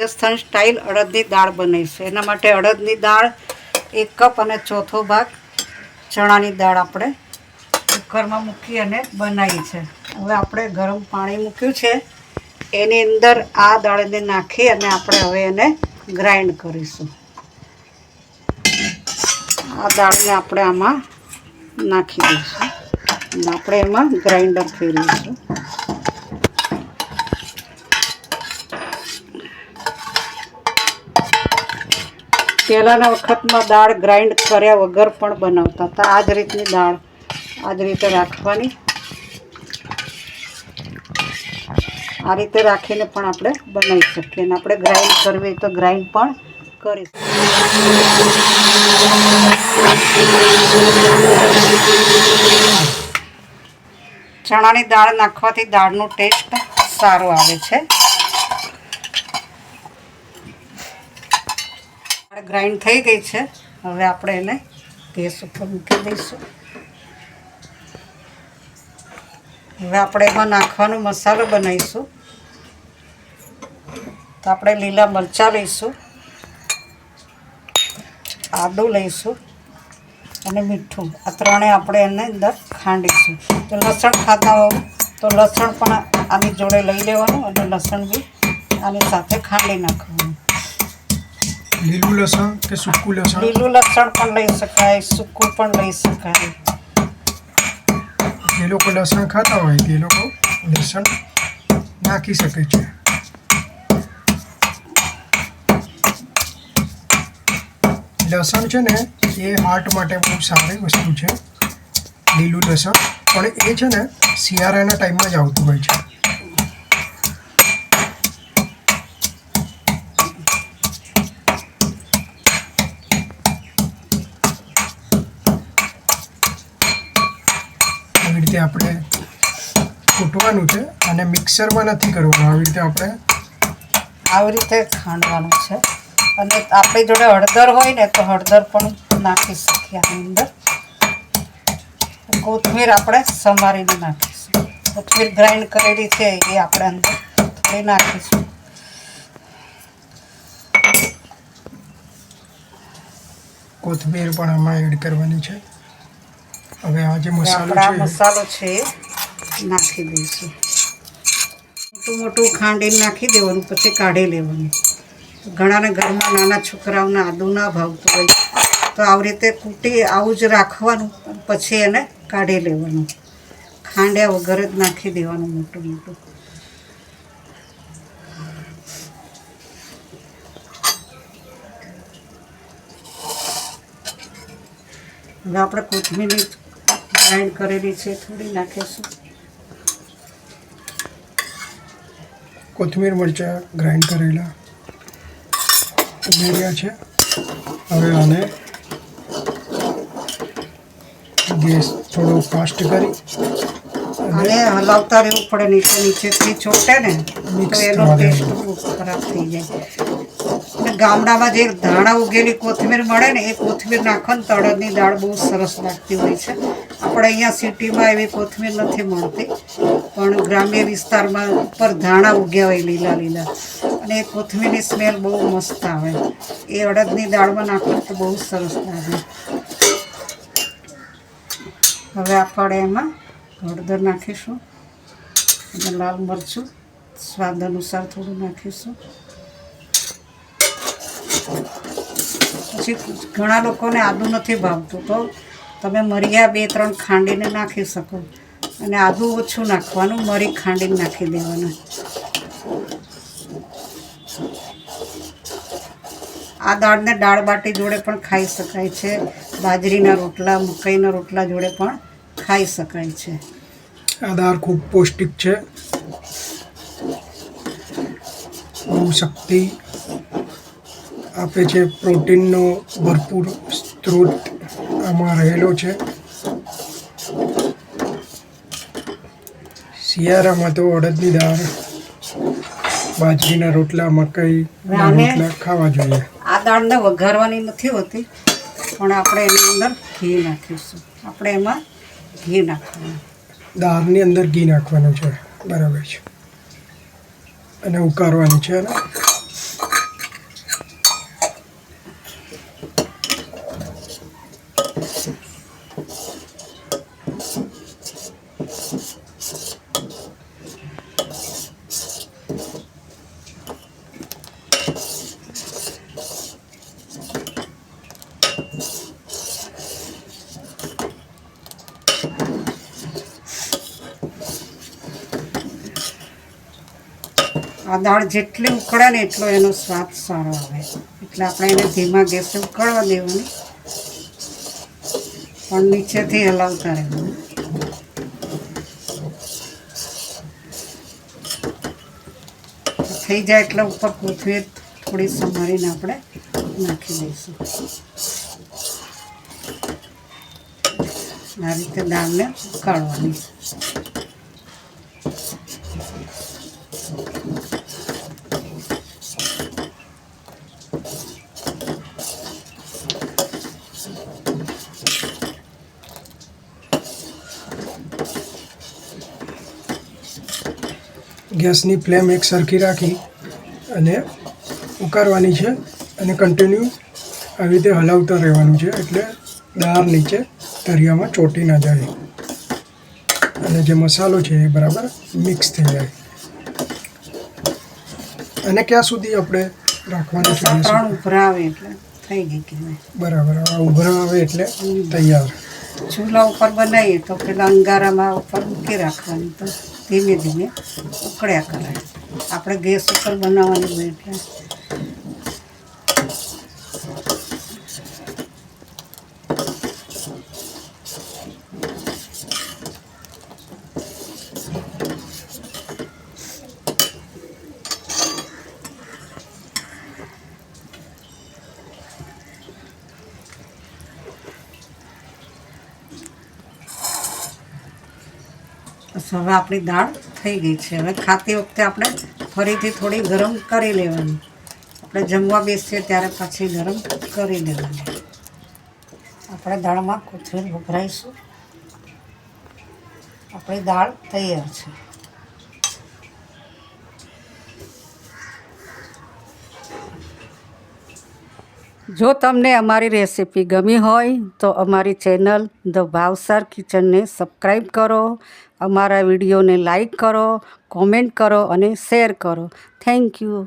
Rajasthan style અડદની દાળ બનાવીશું. એના માટે અડદની દાળ 1 કપ અને ચોથો ભાગ ચણાની દાળ આપણે કુકરમાં મૂકી અને બનાવી છે. હવે આપણે ગરમ પાણી મૂક્યું છે, એની અંદર આ દાળને નાખી અને આપણે હવે એને ગ્રાઇન્ડ કરીશું. આ દાળને આપણે આમાં નાખી દઈશું અને આપણે એમાં ગ્રાઇન્ડર ફેરવીશું. પહેલાંના વખતમાં દાળ ગ્રાઇન્ડ કર્યા વગર પણ બનાવતા હતા. આ જ રીતની દાળ આ જ રીતે રાખવાની. આ રીતે રાખીને પણ આપણે બનાવી શકીએ અને આપણે ગ્રાઇન્ડ કરવી હોય તો ગ્રાઇન્ડ પણ કરીશું. ચણાની દાળ નાખવાથી દાળનો ટેસ્ટ સારો આવે છે. ગ્રાઇન્ડ થઈ ગઈ છે. હવે આપણે એને ગેસ ઉપર મૂકી દઈશું. હવે આપણે એમાં નાખવાનો મસાલો બનાવીશું. તો આપણે લીલા મરચાં લઈશું, આદું લઈશું અને મીઠું. આ ત્રણેય આપણે એને અંદર ખાંડીશું. તો લસણ ખાતા હોવ તો લસણ પણ આની જોડે લઈ લેવાનું અને લસણ બી આની સાથે ખાંડી નાખવાનું. લીલું લસણ કે સૂકું લસણ? લીલું લસણ પણ લઈ શકાય, સૂકું પણ લઈ શકાય. જે લોકો લસણ ખાતા હોય તે લોકો લસણ નાખી શકે છે. લસણ છે ને એ હાર્ટ માટે બહુ સારી વસ્તુ છે. લીલું લસણ પણ એ છે ને શિયાળાના ટાઈમમાં જ આવતું હોય છે. આવી રીતે આપણે કૂટવાનું છે અને મિક્સરમાં નથી કરવાનું. આવી રીતે ખાંડવાનું છે. અને આપણી જોડે હળદર હોય ને તો હળદર પણ નાખી શકીએ આની અંદર. કોથમીર આપણે સમારીને નાખીશું. કોથમીર ગ્રાઇન્ડ કરેલી છે એ આપણે અંદર થોડી નાખીશું. કોથમીર પણ આમાં એડ કરવાની છે. હવે આ જે મસાલો છે એ નાખી દઈશું. મોટું મોટું ખાંડીને નાખી દેવાનું, પછી કાઢી લેવાનું. ઘણાને ઘરમાં નાના છોકરાઓને આદુ ના ભાવતું હોય તો આવી રીતે કૂટી આવું જ રાખવાનું, પછી એને કાઢી લેવાનું. ખાંડ્યા વગર જ નાખી દેવાનું મોટું મોટું. હવે આપણે કોથમીર ગ્રાઇન્ડ કરેલી છે થોડી નાખીશું. કોથમીર મરચાં ગ્રાઇન્ડ કરેલા ઉમેર્યા છે. હવે આને ગેસ થોડો ફાસ્ટ કરી અને હલાવતા રહેવું પડે. નીચેથી ચોટે ને તો એનો ટેસ્ટ બહુ ખરાબ થઈ જાય. અને ગામડામાં જે ધાણા ઉગેલી કોથમીર મળે ને એ કોથમીર નાખો ને તો અડદની દાળ બહુ સરસ લાગતી હોય છે. આપણે અહીંયા સિટીમાં એવી કોથમીર નથી મળતી, પણ ગ્રામ્ય વિસ્તારમાં ઉપર ધાણા ઉગ્યા હોય લીલા લીલા, અને એ કોથમીરની સ્મેલ બહુ મસ્ત આવે. એ અડદની દાળમાં નાખો તો બહુ સરસ લાગે. હવે આપણે એમાં હળદર નાખીશું અને લાલ મરચું સ્વાદ અનુસાર થોડું નાખીશું. પછી ઘણા લોકોને આદું નથી ભાવતું તો તમે મરીયા 2-3 ખાંડીને નાખી શકો. અને આદું ઓછું નાખવાનું, મરી ખાંડીને નાખી દેવાના. આ દાળને દાળ બાટી જોડે પણ ખાઈ શકાય છે. બાજરીના રોટલા, મકાઈના રોટલા જોડે પણ ખાઈ શકાય છે. આ દાળ ખૂબ પૌષ્ટિક છે. બહુ શક્તિ આપે છે. પ્રોટીનનો ભરપૂર સ્ત્રોત આમાં રહેલો છે. શિયાળામાં તો અડદની દાળ, બાજરીના રોટલા, મકાઈના રોટલા ખાવા જોઈએ. આ દાળને વઘારવાની નથી હોતી, પણ આપણે એની અંદર ઘી નાખીશું. આપણે એમાં ઘી નાખવાનું. દાળની અંદર ઘી નાખવાનું છે. બરાબર છે. અને ઉકાળવાની છે. આ દાળ જેટલી ઉકળે ને એટલો એનો સ્વાદ સારો આવે, એટલે આપણે એને ધીમા ગેસે ઉકળવા દેવાની, પણ નીચેથી હલાવતા રહેવાનું. થઈ જાય એટલે ઉપર કોથમીર થોડી સમારીને આપણે નાખી દઈશું. આ રીતે દાળને ઉકાળવાની. ગેસની ફ્લેમ એક સરખી રાખી અને ઉકાળવાની છે, અને કન્ટિન્યુ આવી રીતે હલાવતા રહેવાનું છે, એટલે દાળ નીચે તરિયામાં ચોંટી ના જાય અને જે મસાલો છે એ બરાબર મિક્સ થઈ જાય. અને ક્યાં સુધી આપણે રાખવાનું છે? 3 ઉભરા આવે એટલે થઈ ગઈ કહેવાય. બરાબર, ઉભરા આવે એટલે તૈયાર. ચૂલા ઉપર બનાવીએ તો પેલા અંગારામાં ઉપર મૂકી રાખવાની, તો ધીમે ધીમે ઉકળ્યા કરાય. આપણે ગેસ ઉપર બનાવવાની હોય એટલે બસ. હવે આપણી દાળ થઈ ગઈ છે. હવે ખાતી વખતે આપણે ફરીથી થોડી ગરમ કરી લેવાની. આપણે જમવા બેસીએ ત્યારે પછી ગરમ કરી લેવાની. આપણે દાળમાં કોથમીર વઘરાઈશું. આપણી દાળ તૈયાર છે. જો તમને અમારી રેસીપી ગમી હોય તો અમારી ચેનલ ધ ભાવસાર કિચનને સબસ્ક્રાઈબ કરો, અમારા વિડીયોને લાઈક કરો, કોમેન્ટ કરો અને શેર કરો. Thank you.